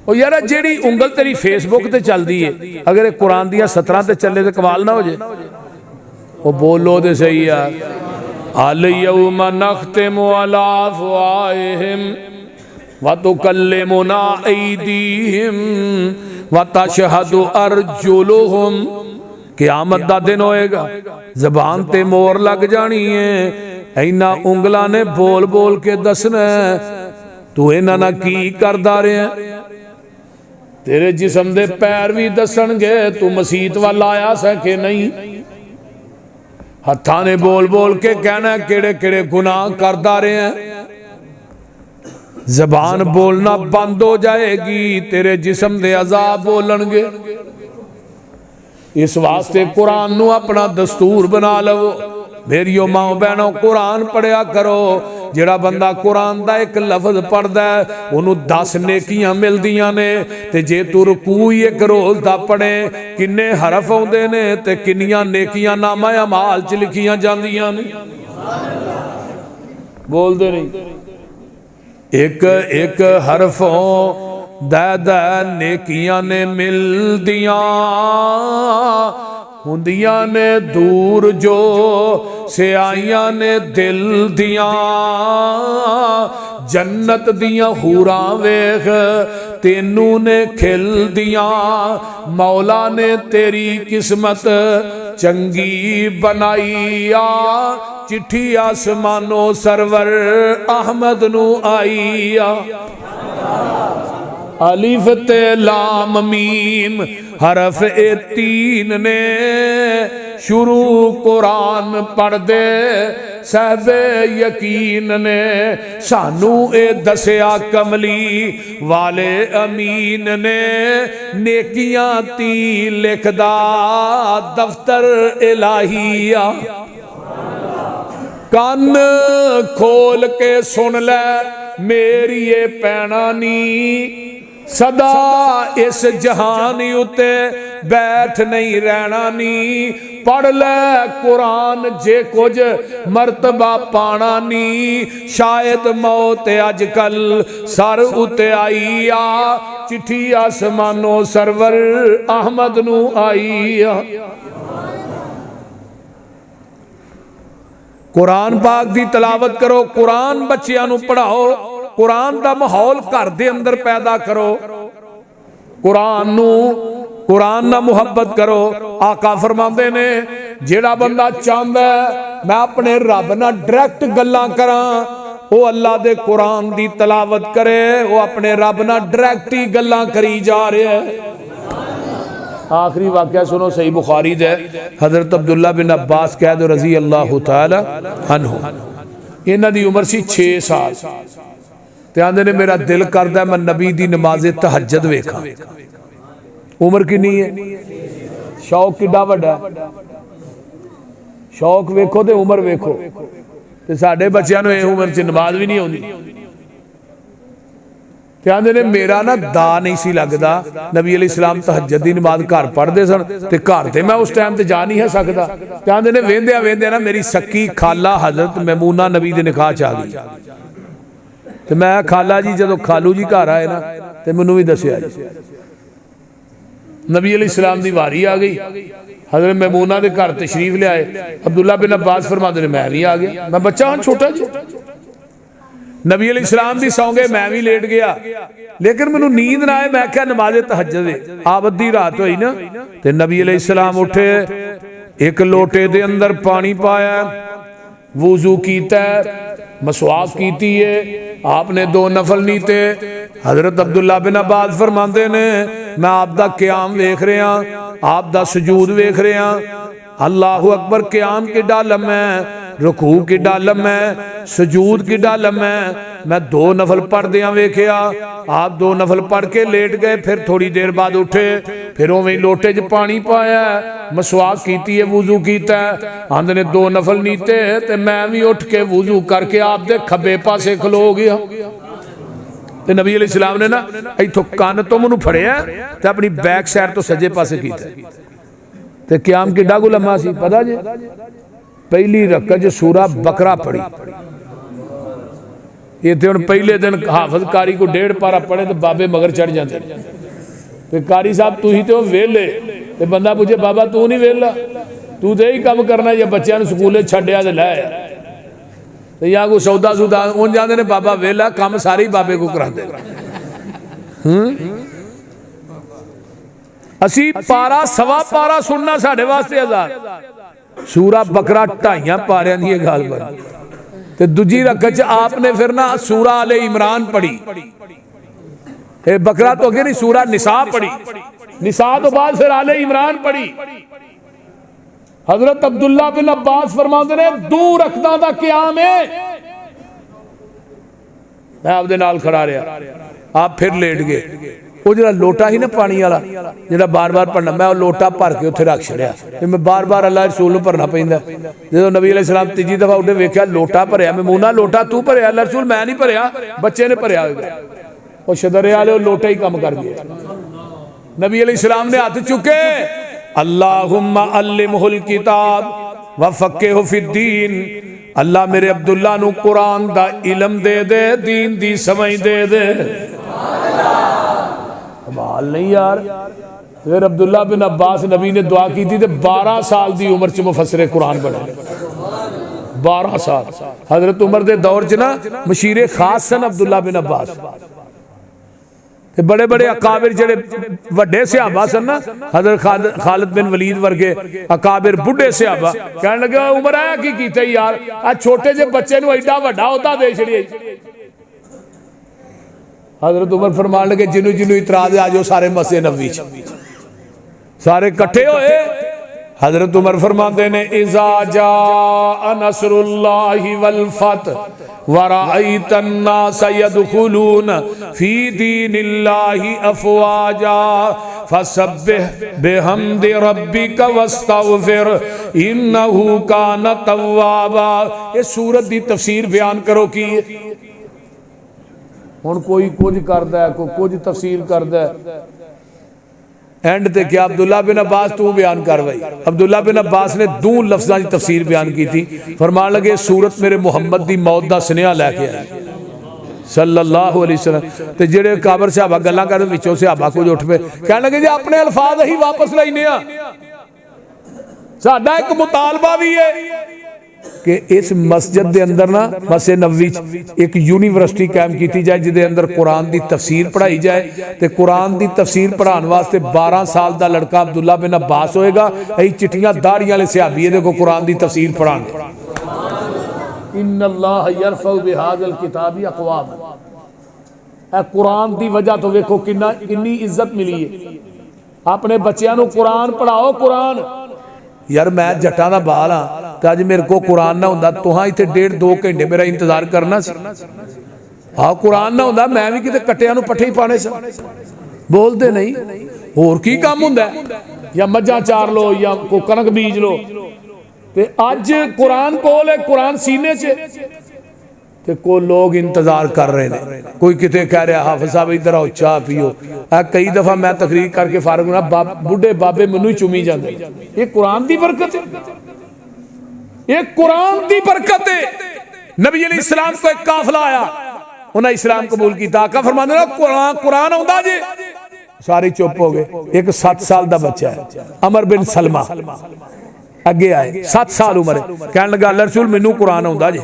ओ यार जेड़ी उंगल तेरी फेसबुक ते चलदी है अगर कुरान दियां 17 ते चले तो कमाल ना हो जाए। ओ बोलो तो सही यार। अल यौमा नख्तिमु अला अफ़वाहिहिम व तुकल्लिमुना ऐदीहिम व तशहदु अर्जुलुहुम। क़यामत दा दिन होएगा, जबान ते मोर लग जानी है। इन्हां उंगलां ने बोल बोल के दसना तू इन्हां नाल की करदा रहा। तेरे जिस्म दे पैर भी दसणगे तू मसीत वाल आया सा कि नहीं। हत्थां ने बोल बोल के कहना केड़े केड़े गुनाह करदा रहा। जबान बोलना बंद हो जाएगी, तेरे जिस्म दे अज़ा बोलणगे। इस वास्ते कुरान नू अपना दस्तूर बना लवो। मेरियो माओ बहनों कुरान पढ़िया करो। जेड़ा बंदा कुरान दा एक लफ्ज पढ़दा है उन्हों 10 नेकियां मिलदियां ने। ते जे तू रुकू ही एक रोज दा पढ़े किन्ने हरफ आउंदे ने ते किन्नियां नेकियां नामा अमाल च लिखियां जांदियां ने। बोलदे नहीं। एक एक हरफों दा नेकियां ने मिलदियां हुंदियां ने दूर जो सियाइयां ने दिल दियां। जन्नत दियां हूरां वेख तेनू ने खिल दियां। मौला ने तेरी किस्मत चंगी बनाई आ। चिट्ठी आसमानो सरवर अहमद नू आई आ। अलिफ ते लाम मीम हरफ ए 3 ने शुरू कुरान पढ़ दे साहबे यकीन ने। सानू ए दसिया कमली वाले अमीन ने। नेकियां ती लिखदा दफ्तर इलाहिया। कान खोल के सुन ले मेरी ये पैना नी। सदा इस जहान उते बैठ नहीं रहना नी। पढ़ ले कुरान जे कुछ मर्तबा पाना नी। शायद मौत अजकल सर उते आई आ। चिट्ठी आसमानो सरवर अहमद नू आई आ। कुरान पाक दी तलावत करो। कुरान बच्चियां नू पढ़ाओ। कुरान दा माहौल घर दे अंदर पैदा करो। कुरान नू कुरान नाल मुहब्बत करो। आका फरमांदे ने जेड़ा बंदा चाहंदा है मैं अपने रब नाल डायरेक्ट गल्लां करां वो अल्लाह दे कुरान दी तलावत करे। वो अपने रब नाल डायरेक्ट ही गल्लां करी जा रहा है। आखिरी वाकया सुनो सही बुखारी दे। हजरत अब्दुल्ला बिन अब्बास कह दो रजी अल्लाह तआला अन्हु। इन्हां दी उम्र सी 6 साल। ते आंदे ने मेरा दिल करदा मैं नबी दी नमाज़े तहज्जुद वेखां। उम्र कितनी है? शौक किड्डा वड्डा। शौक वेखो ते उम्र वेखो। ते साडे बच्चों नूं इस उम्र च नमाज भी नहीं आउंदी। ते आंदे ने मेरा ना दा नहीं सी लगदा। नबी अलैहिस्सलाम तहज्जुद दी नमाज घर पढ़दे सन ते घर ते मैं उस टाइम ते जा नहीं है सकदा। ते आंदे ने वेंदे वेंदे ना मेरी सक्की खाला हजरत मैमूना नबी दे निकाह च आ गई। तो मैं खाला जी जो खालू जी घर आए ना तो मैनू भी दसिया जी। नबी अलैहिस्सलाम दी वारी आ गई। हजरत मैमूना के घर तशरीफ लियाए। अब्दुल्ला बिन अब्बास फरमाते ने मैं भी आ गया। मैं बच्चा हाँ छोटा जी। नबी अलैहिस्सलाम भी सौ गए मैं भी लेट गया। लेकिन मैनू नींद ना आए। मैं क्या नमाज़े तहज्जुद आप अद्धी रात हुई ना तो नबी अलैहिस्सलाम उठे एक लोटे दे अंदर पानी पाया वुजू कीता मसवाक कीती है। आपने 2 नफल नीते। हजरत अब्दुल्ला बिन अब्बास फरमाते ने मैं आप दा क़याम वेख रहा आप दा सजूद वेख रहा। अल्लाहु अकबर क़याम किड्डा लम्मा है, रुकू किड्डा लम्मा है, सजूद किड्डा लम्मा है। मैं 2 नफल पढ़दियां वेखिया। आप 2 नफल पढ़ के लेट गए। फिर थोड़ी देर बाद उठे फिर उवें लोटे च पानी पाया मसवाक कीती है वुजू कीता। आंदे ने 2 नफल नीते ते मैं भी उठ के वुजू करके आप दे खब्बे पासे खलो गया। ते नबी अलैहिस्सलाम ने ना इथों कान तो मैनू फड़िया ते अपनी बैक साइड तो सज्जे पासे कीता। ते क़याम किड्डा को लम्मा सी पता जी। पहली रकअत च सूरा बकरा पढ़ी इतने हुण पहले दिन हाफिज कारी को 1.5 पारा पढ़े तो बाबे मगर चढ़ जाते ते कारी साहब तुसीं तो वेले ते बंदा पूछे बाबा तू नहीं वेला तू तो यही काम करना या बच्चों स्कूले छड्डिया ते लै ते या कोई सौदा सूदा उन जाते ने बाबा वेला काम सारे ही बाबे को कराते असी पारा सवा पारा सुनना साढ़े वास्ते आजाद सूरा बकरा 2.5 पारियां दी गल बन ते दूजी रकत च आपने फिर ना सूरा आले इमरान पढ़ी ए बकरा तो अगे नहीं सूरा निसा पढ़ी निसा तो बाद फिर आले इमरान पढ़ी हजरत अब्दुल्ला बिन अब्बास फरमाते ने 2 रकतां दा क़याम है मैं आपदे नाल खड़ा रहा आप फिर लेट गए वो जो लोटा ही ना पानी वाला जो बार बार भरना मैं लोटा भर के उत्थे रख छड़िया मैं बार बार अल्लाह रसूल नूं भरना पैंदा जो नबी अलैहि सलाम तीजी दफा उन्हें वेख्या लोटा भरिया मैमूना लोटा तू भरिया अल्लाह रसूल मैं नहीं भरिया बच्चे ने भरिया वो शदरे वाले लोटा ही कम कर गए नबी अलैहि सलाम ने हाथ चुके अल्लाहुम्मा अल्लिमहुल किताब व फक्किहु फिद्दीन अल्लाह मेरे अब्दुल्ला नूं कुरान दा इलम दे दे दीन दी समझ दे दे कमाल नहीं यार फिर अब्दुल्ला बिन अब्बास नबी ने दुआ की थी 12 साल की उम्र च मुफस्सिर कुरान बने 12 साल हजरत उमर के दौर च ना मशीरे खास सन अब्दुल्ला बिन अब्बास बड़े बड़े अकाबिर जेड़े वड्डे सहाबा सन ना हजरत खालिद बिन वलीद वर्गे अकाबिर बुढ़े सहाबा कहने लगे उमर आया की कीता यार आ छोटे जे बच्चे नूं एडा वड्डा ओहदा दे छड़िया हजरत उमर फरमान लगे जिन्हों जिन्हों इतराज आ जाओ सारे मस्जिद नबवी सारे इकट्ठे होए हजरत उमर फरमाते ने इज़ा जा नसरुल्लाहि वल फतह व रअयतन नास यदखुलून फी दीनिल्लाहि अफवाजा फसब्बिह बिहम्दि रब्बिका वस्तगफिर इन्नहु कान तव्वाबा। ये सूरत दी तफसीर बयान करो की हुण कोई कुछ करदा है कोई कुछ तफसीर करदा है एंड ते क्या अब्दुल्ला बिन अब्बास तू बयान कर भाई अब्दुल्ला बिन अब्बास ने 2 लफ्ज़ां की तफसीर बयान की थी फरमान लगे सूरत मेरे मुहम्मद दी मौत दा सुनेहा लैके आई सल्लल्लाहु अलैहि वसल्लम ते जेड़े काबर सहाबा गल्लां करदे विचों सहाबा कुछ उठ पे कहण लगे जी अपने अल्फाज ही वापस लैने आ साडा एक मुतालबा भी है कि इस मस्जिद के अंदर ना मस्जिद नबवी एक यूनिवर्सिटी कायम की जाए जिदे अंदर कुरान की तफसीर पढ़ाई जाए तो कुरान की तफसीर पढ़ाने वास्ते 12 साल का लड़का अब्दुल्ला बिन अब्बास होएगा यही चिट्टियां दाड़ियां वाले सहाबी ये देखो कुरान की तफसीर पढ़ाने इन्नल्लाह यरफउ बिहाज़ल किताबी अक़वाम कुरान की वजह तो वेखो कितनी इज्जत मिली है अपने बच्चों को कुरान पढ़ाओ कुरान यार मैं जट्टां दा बाल हाँ तो अज मेरे को कुरान ना होंदा तुहां इत्थे 1.5-2 घंटे मेरा इंतजार करना सी हाँ कुरान ना होंदा मैं भी किते कट्टियां नूं पट्ठे ही पाने सन बोलते नहीं होर की काम हुंदा या मज्जां चार लो या कोई कनक बीज लो ते अज कुरान कोल है कुरान सीने च ते को लोग इंतजार कर रहे हैं कोई किते कह रहा हाफिज साहब इधर आओ चाह पियो कई दफा मैं तकरीर करके फारग होना बुढ़े बाबे मैनू चुमी जाते ये कुरान की बरकत है ये कुरान की बरकत है नबी अलैहिस्सलाम को एक काफिला आया उन्हें इस्लाम कबूल किया आका फरमांदे कुरान आउंदा जे सारे चुप हो गए एक 7 साल का बच्चा है अमर बिन सलमा अगे आए 7 साल उम्र कहने लगा अल्लाह रसूल मैनू कुरान आउंदा जे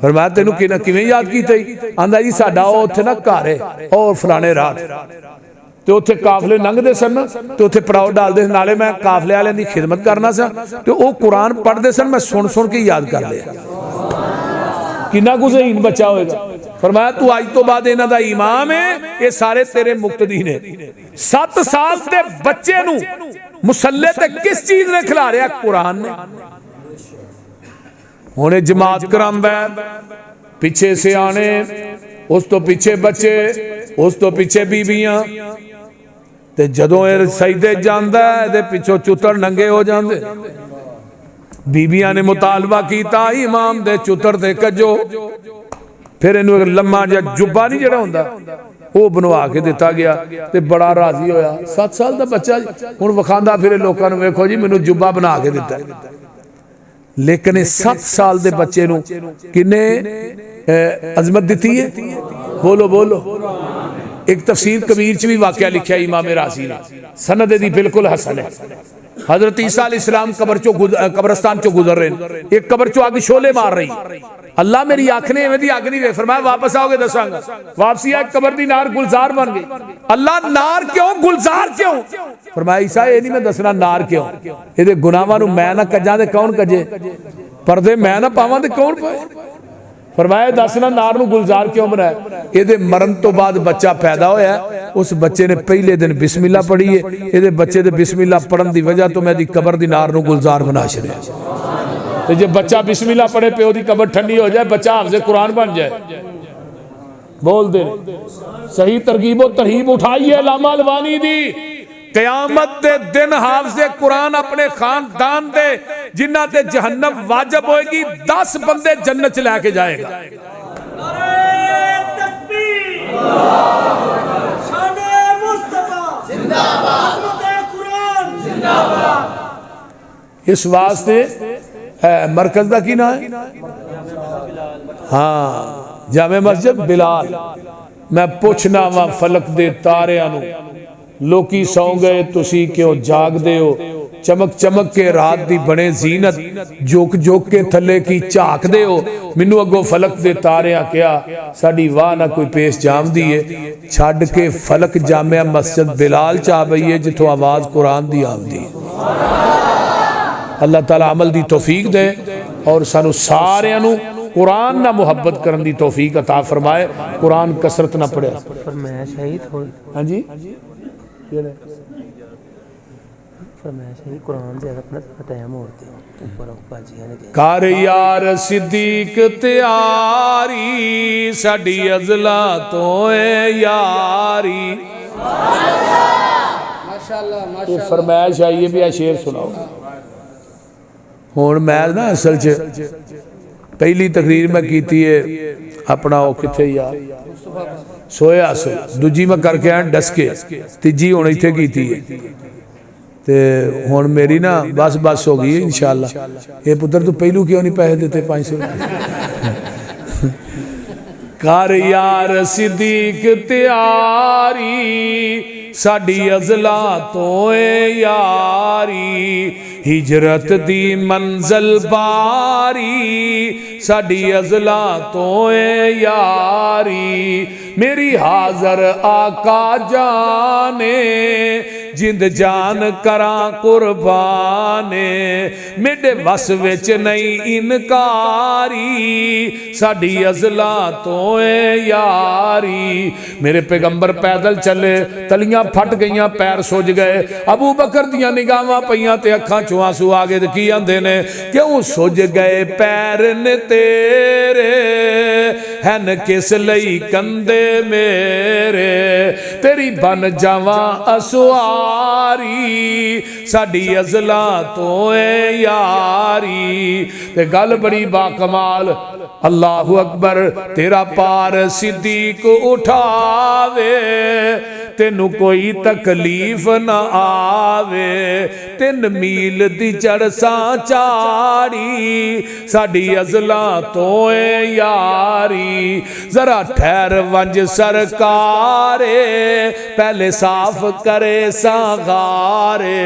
फरमाया तेनू किवें याद कीता आंदा जी साडा उत्थे ना घर है और फलाने रात तो उत्थे काफले लंघदे सन तो उत्थे पड़ाव डालते नाले मैं काफले वाले की खिदमत करना सा तो वह कुरान पढ़ते सन मैं सुन सुन के याद कर लिया कितना कुछ हीन बच्चा होएगा फरमाया तू अज तो बाद इन्हां दा इमाम है ये सारे तेरे मुक्तदी ने 7 साल के बच्चे नू मुसल्ले ते किस चीज ने खिलारिया कुरान ने हुणे जमात करांदा पिछे सियाने उस तो पीछे बच्चे उस तो पीछे बीबियां ते जदों ये सजदे जांदा है ते पिछों चुत्तर नंगे हो जांदे बीबियां ने मुतालबा कीता इमाम दे चुत्तर ते कजो फिर इनू एक लम्मा जिहा जुब्बा नहीं जिहड़ा हुंदा वो बनवा के दिता गया ते बड़ा राजी होया 7 साल का बच्चा हुण विखांदा फिरे लोकां नूं वेखो जी मैनूं जुब्बा बना के दिता लेकिन 7 साल के बच्चे नूं किन्ने अजमत दी है? बोलो बोलो। एक तफसीर कबीर च भी वाकया लिखा इमाम राजी ने, सनद दी बिल्कुल हसन है। हजरत ईसा अलैहिस्सलाम कब्रस्तान चो गुजर रहे, एक कब्र चो अग शोले मार रही। अल्लाह मेरी अख ने इवें दी अग नहीं वे, फरमाया वापस आओगे दसांगा। वापसी आए, कब्र दी नार गुलजार बन गई। अल्लाह नार क्यों, गुलजार क्यों? फरमाया ईसा ये नहीं मैं दसना नार क्यों, ये गुनाहां नूं मैं ना कजा ते कौन कजे, पर्दे मैं ना पावां ते कौन पाए। फरमाया दसना नार नूं गुलजार क्यों बनाया? ये मरण तो बाद बच्चा पैदा होया, उस बच्चे ने पहले दिन बिस्मिल्ला पढ़ी है, ये बच्चे दे बिस्मिल्ला पढ़न की वजह तो मैं कबर दी नार नूं गुलजार बना छड़िया। तो जे बच्चा बिस्मिल्ला पढ़े, प्यो की कबर ठंडी हो जाए, बच्चा हाफिज़े कुरान बन जाए। बोल दे सही तरगीबो तरहीब उठाई है अल्लामा अलवानी दी। क़यामत दे दिन हाफिज़े कुरान अपने खानदान दे जिन्हां ते जहन्नम वाजिब होएगी, 10 बंदे जन्नत च लैके जाएगा। नारे तकबीर, शाने मुस्तफा जिंदाबाद, कुरान जिंदाबाद। इस वास्ते मरकज का की ना है? हाँ, जामे मस्जिद बिलाल। मैं पूछना वा फलक दे तारियां नूं, लोकी सौ गए तुसी क्यों जागदे हो? चमक चमक के रात दी बने जीनत, जोक जोक के थले की झाकदे हो। मैनू अगो फलक दे तारियां क्या साडी वाह ना कोई पेश जामदी है, छड़ के फलक जामिया मस्जिद बिलाल च आ पई है जिथों आवाज कुरान दी आमदी है। अल्लाह ताला अमल दी तौफीक दे और सानू सारियां नू कुरान ना मुहब्बत करन दी तौफीक अता फरमाए। कुरान कसरत ना पढ़े। फरमाइश है थोड़ी, हां जी फरमाइश है कुरान से अपना टाइम होते ऊपर बाजियां ने कर यार सिद्दीक तैयारी साडी अज़ला तो है यारी। माशाअल्लाह माशाअल्लाह। फरमाइश आई है भी आ शेर सुनाओ। हुण मैं ना असल च पहली तकरीर मैं की है अपना वो किथे यार सोया सो, दूजी मैं करके आया डसके, तीजी हुण इत्थे कीती है ते हुण मेरी ना बस बस हो गई इंशाअल्लाह। ये पुत्र तू पहलू क्यों नहीं पैसे देते 500 कर यार सिद्दीक तैयारी साडी अज़ला तो यारी, हिजरत दी मंजिल बारी साडी अज़ला तो यारी। मेरी हाज़र आका जाने जिंद जान करा कुर्बाने, मेरे वस विच नहीं इनकारी साडी अज़ला तो यारी। मेरे पैगंबर पैदल चले, तलियां फट गईयां, पैर सुज गए। अबू बकर दियां निगाहां पईयां ते अखां चों आंसू आ गए। की आंदे ने क्यों सुज गए पैर ने तेरे, हैन किस लई कंधे मेरे, तेरी बन जावां असवारी साडी अज़ला तो यारी। ते गल बड़ी बाकमाल, अल्लाहु अकबर। तेरा पार सिद्दीक उठावे, तेनू कोई तकलीफ न आवे, 3 मील दी चढ़सा चाड़ी साडी अज़ला तो यारी। जरा ठहर वंज सरकारे, पहले साफ करे सागारे,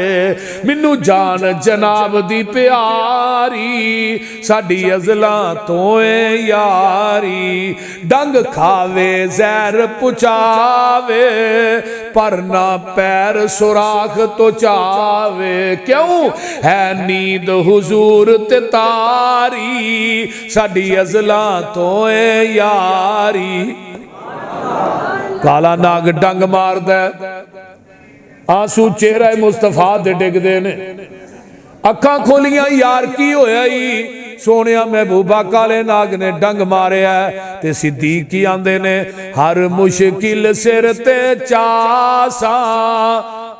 मैनू जान जनाब दी प्यारी साडी अज़ला तो यारी। डंग खावे जहर पुचावे, पर ना पैर सुराख तो चावे, क्यों है नींद हुजूर ते तारी साडी अज़ला तो यारी। काला नाग डंग मारदा, आंसू चेहरा मुस्तफा दे डिगदे ने। अखां खोलियां यार की होया ही सोनिया महबूबा काले नाग ने डंग मारिया ते सिद्दीक की आंदे ने हर मुश्किल सिर ते चासा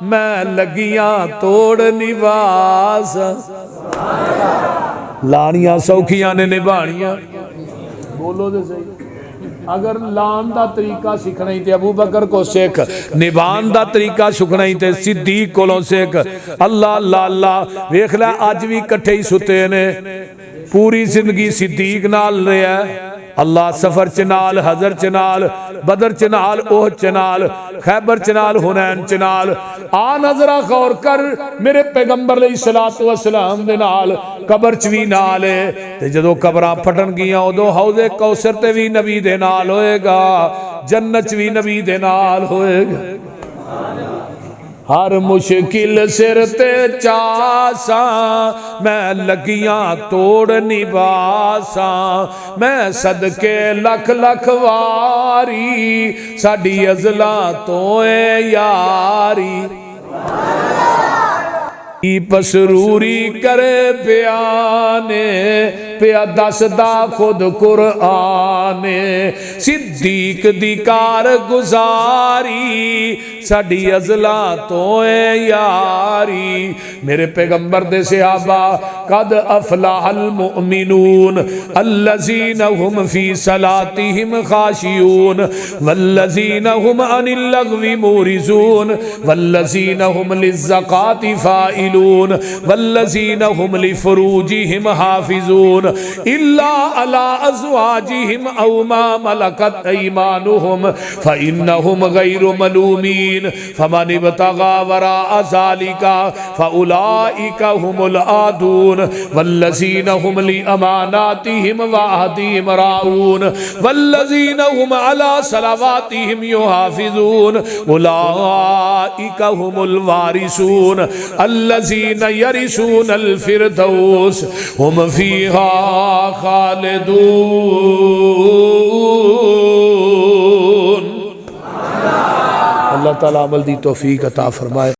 मैं लगियां तोड़ निवास। लानियां सौखियां ने निभानियां। बोलो दे सही। अगर लान दा तरीका सीखना ही ते अबू बकर को सीख, निभान दा तरीका सीखना ही ते सिद्दीक कोलों सीख। अल्लाह अल्लाह अल्लाह। वेख लै अज भी कट्ठे ही सुते ने, पूरी जिंदगी सिद्दीक नाल रहा है। अल्लाह सफर च नाल, हजर च नाल, बदर च नाल, ओहद च नाल, खैबर च नाल, हुनैन च नाल। आ नजरा गौर कर मेरे पैगंबर अलैहिस्सलातु वस्सलाम दे नाल कबर च भी नाल है ते जदों कबरां फटन गियां उदों हौज़े कौसर ते भी नबी दे नाल होएगा, जन्नत च भी नबी दे नाल होएगा। हर मुश्किल सिर ते चासा मैं लगियां तोड़ निवासा, मैं सदके लख लख वारी साडी अज़ला तो यारी। पसरूरी करे प्याने पिया दसदा खुद कुरआने, सिद्दीक दी कार गुजारी साडी अज़ला तो यारी। मेरे पैगंबर दे सहाबा कद अफलाहल मुमिनून अल्लज़ीना हुम फी सलातिहिम खाशियून वल्लज़ीना हुम अनिल लग़वी मूरिज़ून वल्लज़ीना हुम लिज़्ज़काति फ़ाइलून वल्लज़ीना हुम लिफ़ुरूजिहिम हाफ़िज़ून इल्ला अला अज़वाजिहिम औ मा मलकत ऐमानुहुम फ़इन्नहुम गैरु मलूमीन फ़मन इब्तगा वराअ ज़ालिका फ़उलाइका हुमुल आदून वल्लज़ीना हुम लिअमानातिहिम व अहदिहिम राऊन वल्लज़ीना हुम अला सलावातिहिम युहाफ़िज़ून उलाइका हुमुल वारिसून अल्लज़ीना यरिसूनल फ़िरदौस हुम फ़ीहा खालिदून। अल्लाह ताला अमल दी तौफीक अता फरमाए।